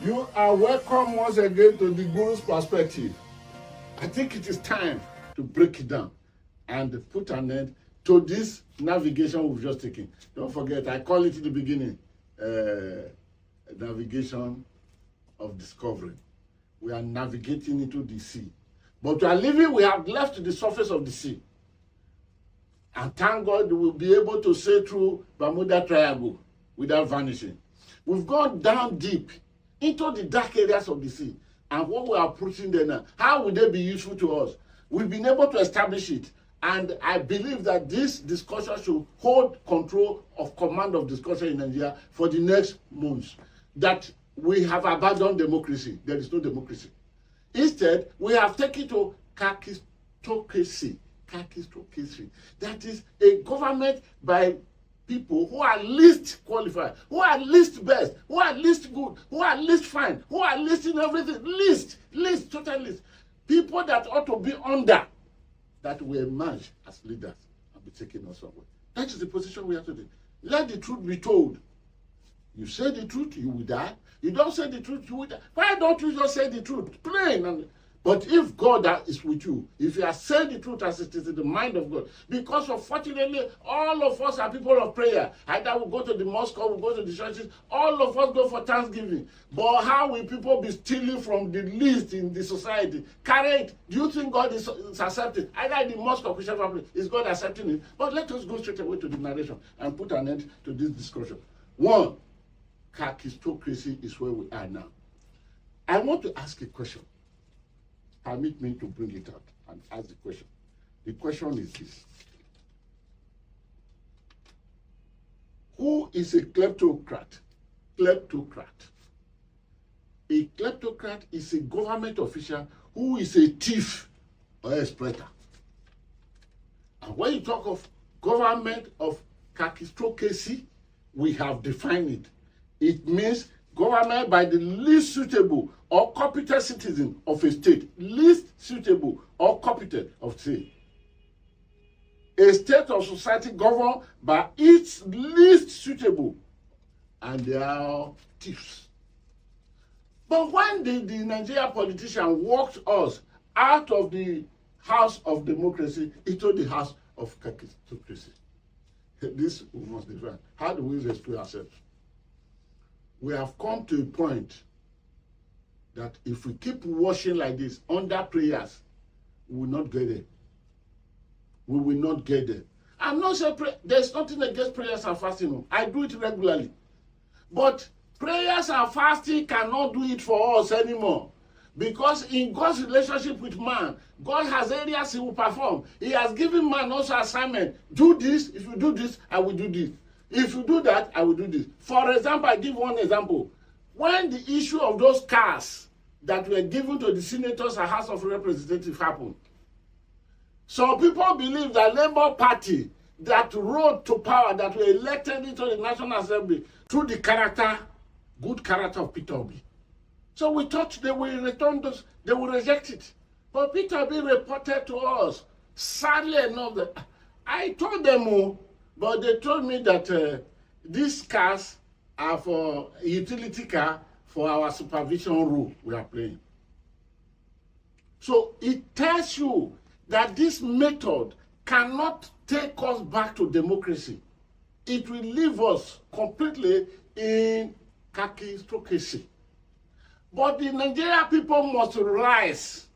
You are welcome once again to the Guru's Perspective. I think it is time to break it down and put an end to this navigation we've just taken. Don't forget, I call it in the beginning, navigation of discovery. We are navigating into the sea. But we have left the surface of the sea. And thank God we will be able to sail through Bermuda Triangle without vanishing. We've gone down deep into the dark areas of the sea. And what we are putting there now, how will they be useful to us? We've been able to establish it. And I believe that this discussion should hold control of command of discussion in Nigeria for the next months. That we have abandoned democracy. There is no democracy. Instead, we have taken to kakistocracy. Kakistocracy. That is a government by people who are least qualified, who are least best, who are least good, who are least fine, who are least in everything. Least, total least. People that ought to be under, that will emerge as leaders and be taking us somewhere. That is the position we have today. Let the truth be told. You say the truth, you will die. You don't say the truth, you will die. Why don't you just say the truth? Plain. But if God is with you, if you are saying the truth as it is in the mind of God, because unfortunately, all of us are people of prayer. Either we go to the mosque or we go to the churches, all of us go for Thanksgiving. But how will people be stealing from the least in the society? Carry it. Do you think God is accepting? Either in the mosque or Christian family, is God accepting it? But let us go straight away to the narration and put an end to this discussion. One, kakistocracy is where we are now. I want to ask a question. Permit me to bring it out and ask the question. The question is this. Who is a kleptocrat? Kleptocrat. A kleptocrat is a government official who is a thief or exploiter. And when you talk of government of kakistocracy, we have defined it. It means government by the least suitable or competent citizen of a state. Least suitable or competent of state. A state or society governed by its least suitable, and they are thieves. But when the Nigerian politician walked us out of the house of democracy into the house of kakistocracy, this we must define. How do we rescue ourselves? We have come to a point that if we keep washing like this under prayers, we will not get there. We will not get there. I'm not saying there's nothing against prayers and fasting. I do it regularly. But prayers and fasting cannot do it for us anymore. Because in God's relationship with man, God has areas he will perform. He has given man also assignment. Do this. If you do this, I will do this. If you do that, I will do this. For example, I give one example. When the issue of those cars that were given to the senators and House of Representatives happened, some people believe that Labour Party that rode to power, that were elected into the National Assembly through the good character of Peter Obi. So we thought they will return those, they will reject it. But Peter Obi reported to us, sadly enough, that I told them, but they told me that these cars are for utility car for our supervision role we are playing. So it tells you that this method cannot take us back to democracy. It will leave us completely in kakistocracy. But the Nigerian people must rise.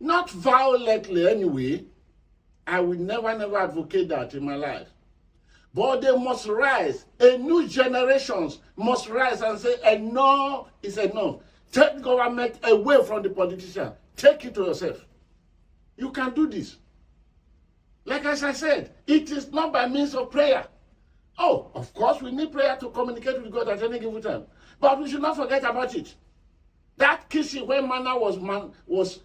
Not violently anyway. I will never advocate that in my life. But they must rise. A new generations must rise and say, enough is enough. Take government away from the politician. Take it to yourself. You can do this. Like as I said, it is not by means of prayer. Oh, of course, we need prayer to communicate with God at any given time. But we should not forget about it. That kitchen where manna was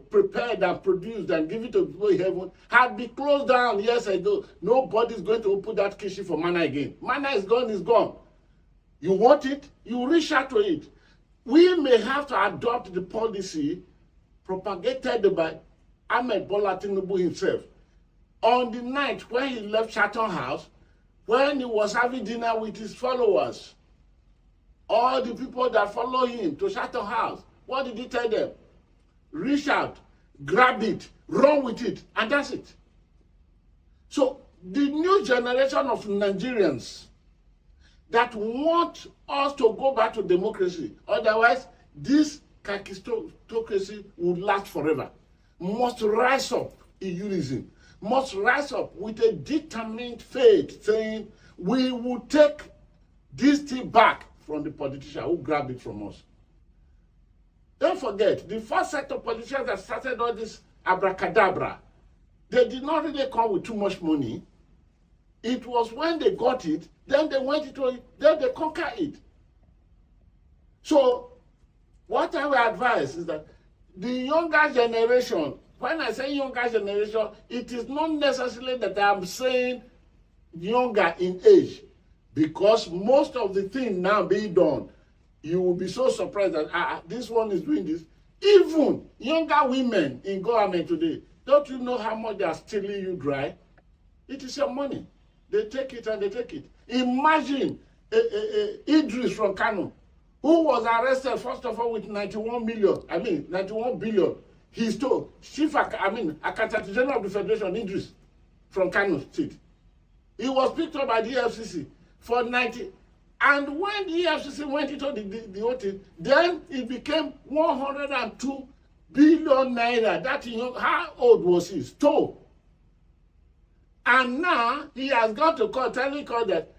prepared and produced and given to people in heaven had been closed down years ago. Nobody's going to open that kitchen for manna again. Manna is gone, is gone. You want it, you reach out to it. We may have to adopt the policy propagated by Ahmed Bola Tinubu himself. On the night when he left Chatham House, when he was having dinner with his followers, All the people that follow him to Chatham House, what did he tell them? Reach out, grab it, run with it, and that's it. So the new generation of Nigerians that want us to go back to democracy, otherwise this kakistocracy will last forever, must rise up in unison, must rise up with a determined faith, saying we will take this thing back from the politician who grabbed it from us. Don't forget, the first set of politicians that started all this abracadabra, they did not really come with too much money. It was when they got it, then they went into it, then they conquered it. So, what I will advise is that the younger generation, when I say younger generation, it is not necessarily that I'm saying younger in age, because most of the things now being done, you will be so surprised that this one is doing this. Even younger women in government today, don't you know how much they are stealing you dry? It is your money. They take it and they take it. Imagine Idris from Kano, who was arrested first of all with 91 billion. He stole Accountant General of the Federation, Idris from Kano State. He was picked up by the EFCC for 90. And when the EFCC went into the whole thing, then it became 102 billion naira. That, how old was he? Stole. And now he has gone to court telling court that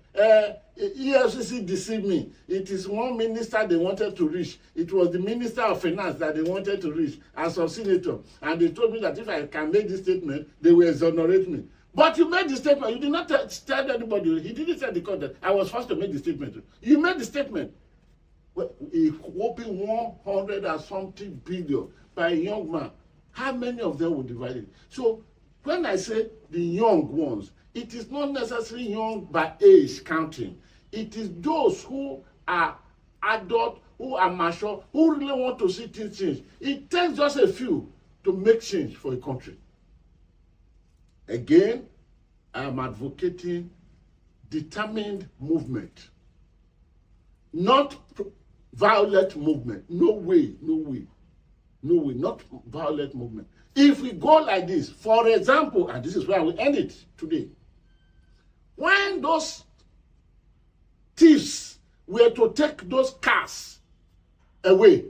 EFCC deceived me. It is one minister they wanted to reach. It was the Minister of Finance that they wanted to reach as a senator. And they told me that if I can make this statement, they will exonerate me. But you made the statement. You did not tell anybody. He didn't tell the court that I was forced to make the statement. You made the statement. Well, a whopping 100 and something billion by a young man. How many of them will divide it? So when I say the young ones, it is not necessarily young by age counting. It is those who are adult, who are mature, who really want to see things change. It takes just a few to make change for a country. Again, I am advocating determined movement, not violent movement. No way, not violent movement. If we go like this, for example, and this is where we end it today, when those thieves were to take those cars away,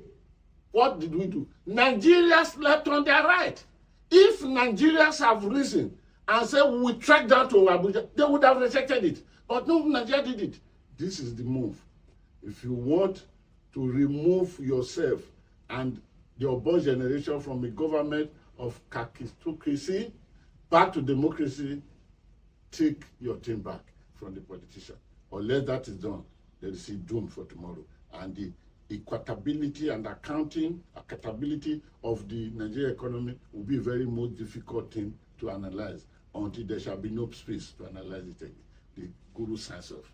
what did we do? Nigerians slept on their right. If Nigerians have risen and said we will track down to Abuja, they would have rejected it. But no, Nigeria did it. This is the move. If you want to remove yourself and the Obo generation from a government of kakistocracy back to democracy, take your thing back from the politician. Unless that is done, there is a doom for tomorrow. And the equitability and accountability of the Nigerian economy will be a very most difficult thing to analyze until there shall be no space to analyze it. The guru signs off.